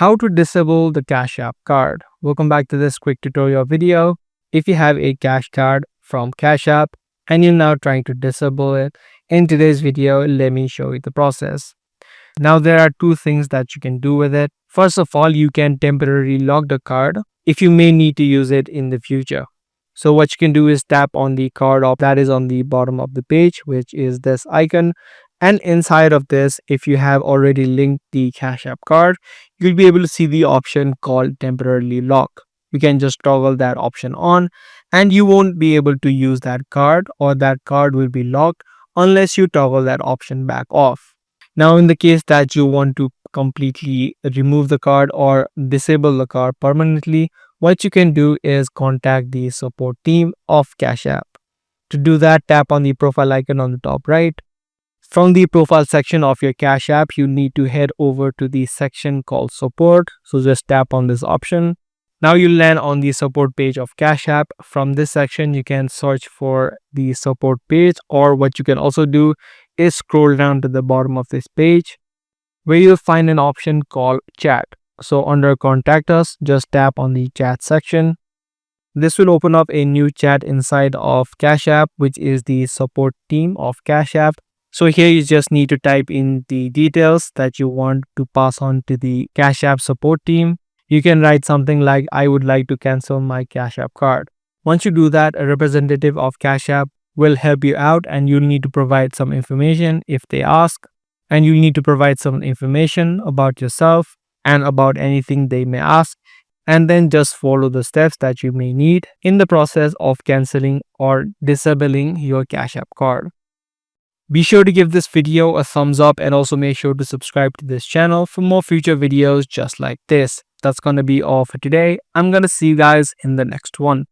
How to disable the Cash App card. Welcome back to this quick tutorial video. If you have a cash card from Cash App and you're now trying to disable it, in today's video, let me show you the process. Now there are two things that you can do with it. First of all, you can temporarily lock the card if you may need to use it in the future. So what you can do is tap on the card that is on the bottom of the page, which is this icon. And inside of this, if you have already linked the Cash App card, you'll be able to see the option called temporarily lock. You can just toggle that option on and you won't be able to use that card, or that card will be locked unless you toggle that option back off. Now, in the case that you want to completely remove the card or disable the card permanently, what you can do is contact the support team of Cash App. To do that, tap on the profile icon on the top right. From the profile section of your Cash App, you need to head over to the section called support. So just tap on this option. Now you'll land on the support page of Cash App. From this section, you can search for the support page, or what you can also do is scroll down to the bottom of this page where you'll find an option called chat. So under contact us, just tap on the chat section. This will open up a new chat inside of Cash App, which is the support team of Cash App. So here you just need to type in the details that you want to pass on to the Cash App support team. You can write something like, I would like to cancel my Cash App card. Once you do that, a representative of Cash App will help you out, and you'll need to provide some information if they ask. And you'll need to provide some information about yourself and about anything they may ask. And then just follow the steps that you may need in the process of canceling or disabling your Cash App card. Be sure to give this video a thumbs up and also make sure to subscribe to this channel for more future videos just like this. That's going to be all for today. I'm going to see you guys in the next one.